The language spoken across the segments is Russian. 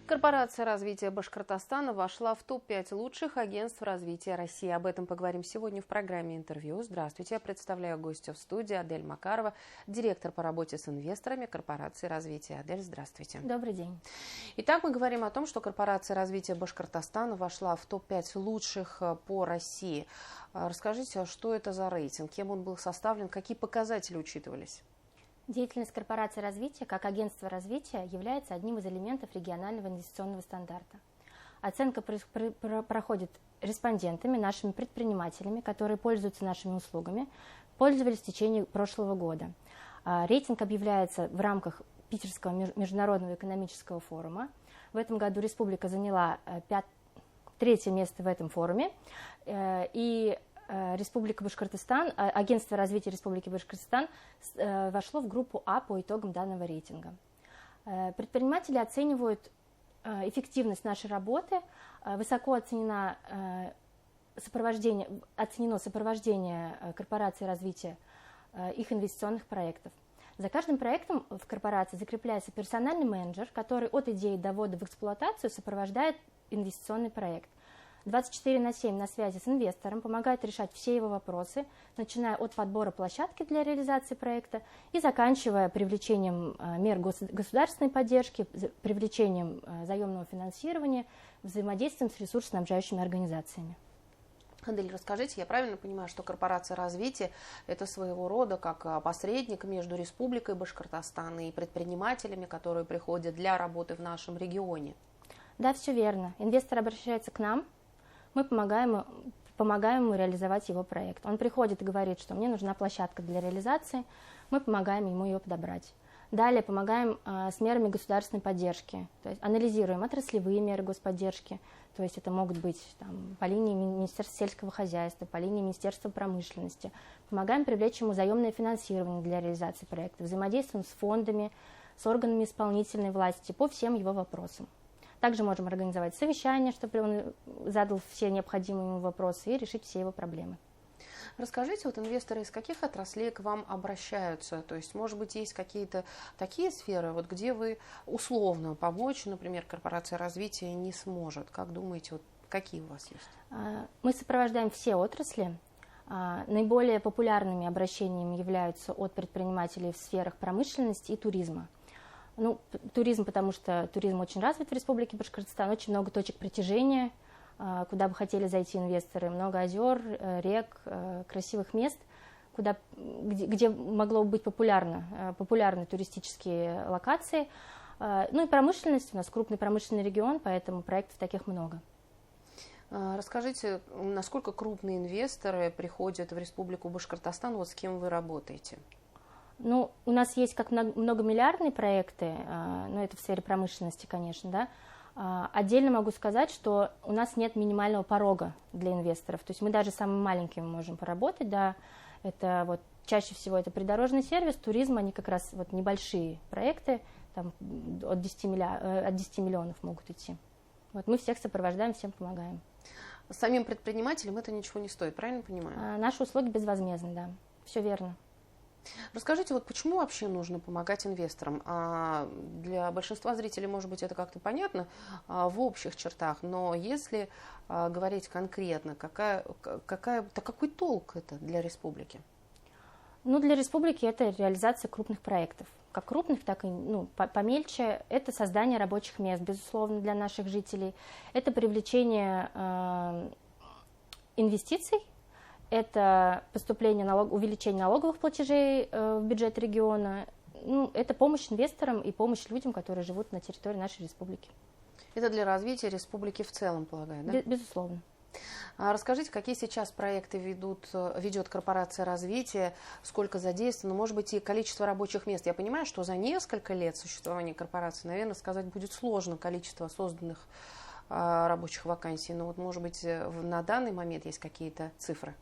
Корпорация развития Башкортостана вошла в топ-5 лучших агентств развития России. Об этом поговорим сегодня в программе интервью. Здравствуйте, я представляю гостя в студии Адель Макарова, директор по работе с инвесторами Корпорации развития. Адель, здравствуйте. Добрый день. Итак, мы говорим о том, что Корпорация развития Башкортостана вошла в топ-5 лучших по России. Расскажите, что это за рейтинг, кем он был составлен, какие показатели учитывались? Деятельность корпорации развития как агентства развития является одним из элементов регионального инвестиционного стандарта. Оценка проходит респондентами, нашими предпринимателями, которые пользуются нашими услугами, пользовались в течение прошлого года. Рейтинг объявляется в рамках Питерского международного экономического форума. В этом году республика заняла третье место в этом форуме, и Республика Башкортостан, агентство развития Республики Башкортостан вошло в группу А по итогам данного рейтинга. Предприниматели оценивают эффективность нашей работы, высоко оценено сопровождение корпорации развития их инвестиционных проектов. За каждым проектом в корпорации закрепляется персональный менеджер, который от идеи до ввода в эксплуатацию сопровождает инвестиционный проект. 24/7 на связи с инвестором, помогает решать все его вопросы, начиная от подбора площадки для реализации проекта и заканчивая привлечением мер государственной поддержки, привлечением заемного финансирования, взаимодействием с ресурсоснабжающими организациями. Адель, расскажите, я правильно понимаю, что корпорация развития – это своего рода как посредник между Республикой Башкортостан и предпринимателями, которые приходят для работы в нашем регионе? Да, все верно. Инвестор обращается к нам, мы помогаем ему реализовать его проект. Он приходит и говорит, что мне нужна площадка для реализации, мы помогаем ему ее подобрать. Далее помогаем с мерами государственной поддержки, то есть анализируем отраслевые меры господдержки, то есть это могут быть по линии Министерства сельского хозяйства, по линии Министерства промышленности. Помогаем привлечь ему заемное финансирование для реализации проекта, взаимодействуем с фондами, с органами исполнительной власти по всем его вопросам. Также можем организовать совещание, чтобы он задал все необходимые ему вопросы и решить все его проблемы. Расскажите, инвесторы из каких отраслей к вам обращаются? То есть, может быть, есть какие-то такие сферы, где вы условно помочь, например, корпорация развития не сможет. Как думаете, какие у вас есть? Мы сопровождаем все отрасли. Наиболее популярными обращениями являются от предпринимателей в сферах промышленности и туризма. Туризм, потому что туризм очень развит в Республике Башкортостан, очень много точек притяжения, куда бы хотели зайти инвесторы, много озер, рек, красивых мест, где могло быть популярны туристические локации. И промышленность, у нас крупный промышленный регион, поэтому проектов таких много. Расскажите, насколько крупные инвесторы приходят в Республику Башкортостан, с кем вы работаете? У нас есть как многомиллиардные проекты, но это в сфере промышленности, конечно, да. Отдельно могу сказать, что у нас нет минимального порога для инвесторов, то есть мы даже с самыми маленькими можем поработать, да. Это чаще всего это придорожный сервис, туризм, они как раз небольшие проекты, от 10 миллионов могут идти. Мы всех сопровождаем, всем помогаем. Самим предпринимателям это ничего не стоит, правильно понимаю? Наши услуги безвозмездны, да, все верно. Расскажите, почему вообще нужно помогать инвесторам? Для большинства зрителей, может быть, это как-то понятно в общих чертах, но если говорить конкретно, какой толк это для республики? Для республики это реализация крупных проектов. Как крупных, так и помельче. Это создание рабочих мест, безусловно, для наших жителей. Это привлечение инвестиций. Это увеличение налоговых платежей в бюджет региона. Это помощь инвесторам и помощь людям, которые живут на территории нашей республики. Это для развития республики в целом, полагаю, да? Безусловно. Расскажите, какие сейчас проекты ведет корпорация развития, сколько задействовано, может быть, и количество рабочих мест. Я понимаю, что за несколько лет существования корпорации, наверное, сказать будет сложно количество созданных рабочих вакансий, но может быть, на данный момент есть какие-то цифры?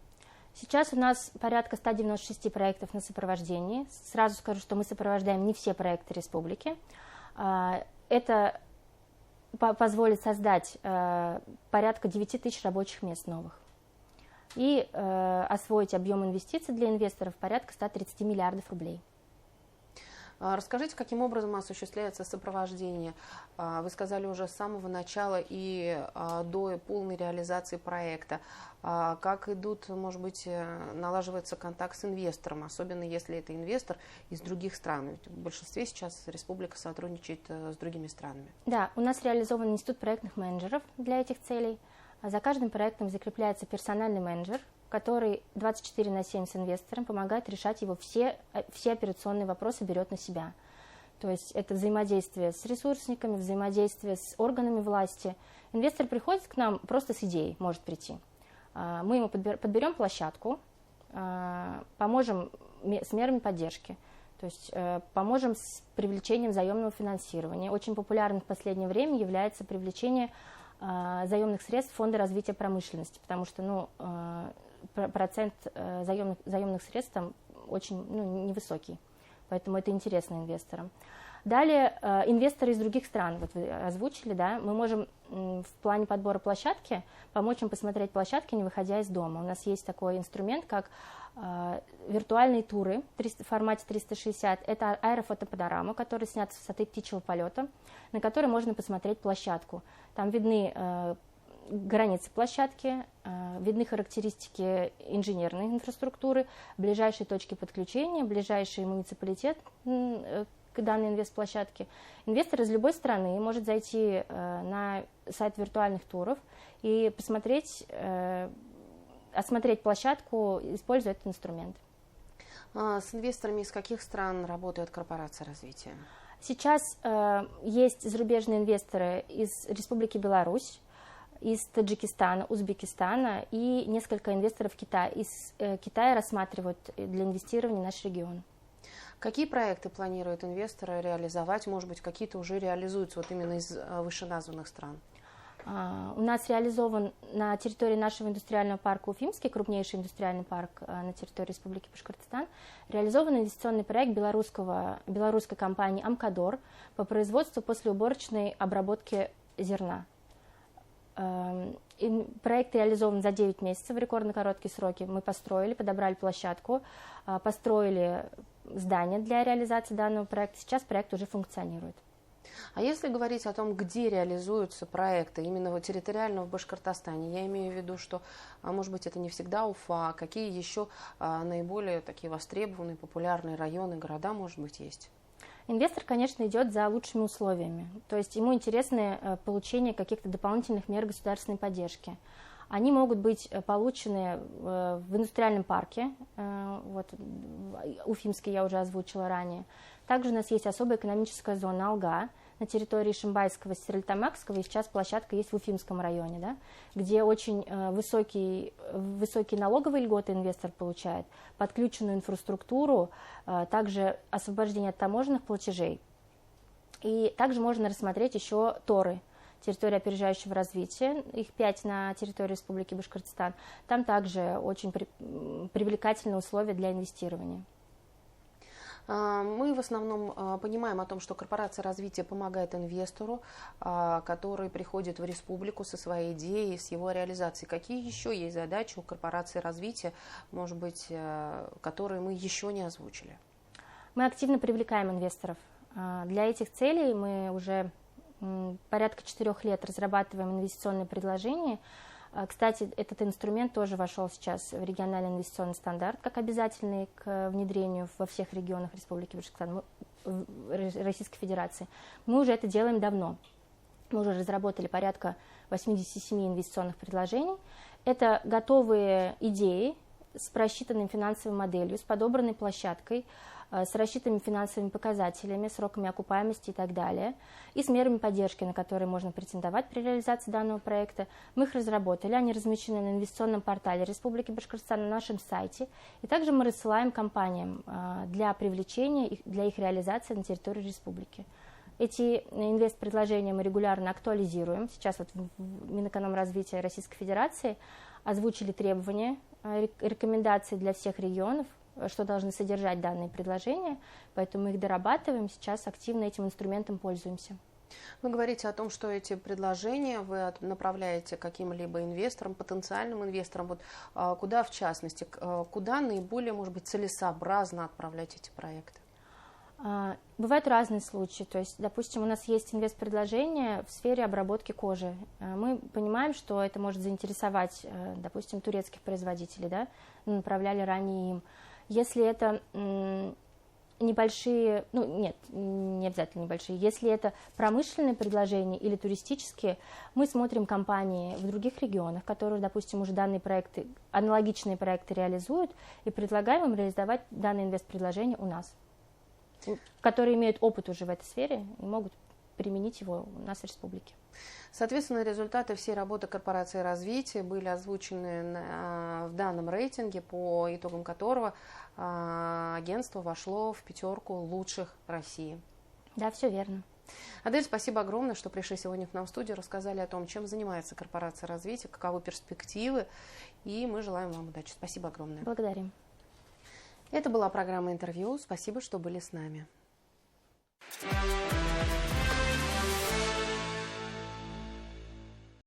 Сейчас у нас порядка 196 проектов на сопровождении. Сразу скажу, что мы сопровождаем не все проекты республики. Это позволит создать порядка 9 тысяч рабочих мест новых и освоить объем инвестиций для инвесторов порядка 130 миллиардов рублей. Расскажите, каким образом осуществляется сопровождение? Вы сказали уже с самого начала и до полной реализации проекта. Как идут, может быть, налаживается контакт с инвестором, особенно если это инвестор из других стран? Ведь в большинстве сейчас республика сотрудничает с другими странами. Да, у нас реализован институт проектных менеджеров для этих целей. За каждым проектом закрепляется персональный менеджер, который 24/7 с инвестором помогает решать его все операционные вопросы, берет на себя. То есть это взаимодействие с ресурсниками, взаимодействие с органами власти. Инвестор приходит к нам просто с идеей, может прийти. Мы ему подберем площадку, поможем с мерами поддержки, то есть поможем с привлечением заемного финансирования. Очень популярным в последнее время является привлечение заемных средств Фонда развития промышленности, потому что процент заемных средств там очень невысокий, поэтому это интересно инвесторам. Далее, инвесторы из других стран, вот вы озвучили, да, мы можем в плане подбора площадки помочь им посмотреть площадки, не выходя из дома. У нас есть такой инструмент, как виртуальные туры в формате 360. Это аэрофотопанорама, который снят с высоты птичьего полета, на которой можно посмотреть площадку. Там видны границы площадки, видны характеристики инженерной инфраструктуры, ближайшие точки подключения, ближайший муниципалитет к данной инвестплощадке. Инвестор из любой страны может зайти на сайт виртуальных туров и осмотреть площадку, используя этот инструмент. С инвесторами из каких стран работает корпорация развития? Сейчас есть зарубежные инвесторы из Республики Беларусь, из Таджикистана, Узбекистана и несколько инвесторов Китая. Из Китая рассматривают для инвестирования наш регион. Какие проекты планируют инвесторы реализовать? Может быть, какие-то уже реализуются вот именно из вышеназванных стран? У нас реализован на территории нашего индустриального парка Уфимский, крупнейший индустриальный парк на территории Республики Башкортостан, реализован инвестиционный проект белорусской компании «Амкадор» по производству послеуборочной обработки зерна. Проект реализован за 9 месяцев в рекордно короткие сроки. Мы подобрали площадку, построили здание для реализации данного проекта. Сейчас проект уже функционирует. А если говорить о том, где реализуются проекты, именно территориально в Башкортостане, я имею в виду, что, может быть, это не всегда Уфа, какие еще наиболее такие востребованные, популярные районы, города, может быть, есть? Инвестор, конечно, идет за лучшими условиями, то есть ему интересно получение каких-то дополнительных мер государственной поддержки. Они могут быть получены в индустриальном парке, вот, Уфимский я уже озвучила ранее. Также у нас есть особая экономическая зона Алга на территории Шимбайского, Стерлитамакского, и сейчас площадка есть в Уфимском районе, да, где очень высокие налоговые льготы инвестор получает, подключенную инфраструктуру, также освобождение от таможенных платежей. И также можно рассмотреть еще торы, территория опережающего развития, их 5 на территории Республики Башкортостан. Там также очень привлекательные условия для инвестирования. Мы в основном понимаем о том, что корпорация развития помогает инвестору, который приходит в республику со своей идеей, с его реализацией. Какие еще есть задачи у корпорации развития, может быть, которые мы еще не озвучили? Мы активно привлекаем инвесторов. Для этих целей мы уже порядка 4 лет разрабатываем инвестиционные предложения. Кстати, этот инструмент тоже вошел сейчас в региональный инвестиционный стандарт, как обязательный к внедрению во всех регионах Республики Башкортостан, Российской Федерации. Мы уже это делаем давно. Мы уже разработали порядка 87 инвестиционных предложений. Это готовые идеи с просчитанной финансовой моделью, с подобранной площадкой, с рассчитанными финансовыми показателями, сроками окупаемости и так далее, и с мерами поддержки, на которые можно претендовать при реализации данного проекта. Мы их разработали, они размещены на инвестиционном портале Республики Башкортостан, на нашем сайте, и также мы рассылаем компаниям для привлечения, для их реализации на территории республики. Эти инвест-предложения мы регулярно актуализируем. Сейчас вот в Минэкономразвития Российской Федерации озвучили требования, рекомендации для всех регионов, что должны содержать данные предложения, поэтому мы их дорабатываем, сейчас активно этим инструментом пользуемся. Вы говорите о том, что эти предложения вы направляете каким-либо инвесторам, потенциальным инвесторам. Вот куда, в частности, куда наиболее, может быть, целесообразно отправлять эти проекты? Бывают разные случаи, то есть, допустим, у нас есть инвестпредложение в сфере обработки кожи. Мы понимаем, что это может заинтересовать, допустим, турецких производителей, да, направляли ранее им. Если это небольшие, нет, не обязательно небольшие, если это промышленные предложения или туристические, мы смотрим компании в других регионах, которые, допустим, уже данные проекты, аналогичные проекты реализуют, и предлагаем им реализовать данное инвестпредложение у нас, которые имеют опыт уже в этой сфере и могут применить его у нас в республике. Соответственно, результаты всей работы корпорации развития были озвучены в данном рейтинге, по итогам которого агентство вошло в 5 лучших России. Да, все верно. Адель, спасибо огромное, что пришли сегодня к нам в студию, рассказали о том, чем занимается корпорация развития, каковы перспективы, и мы желаем вам удачи. Спасибо огромное. Благодарим. Это была программа «Интервью». Спасибо, что были с нами.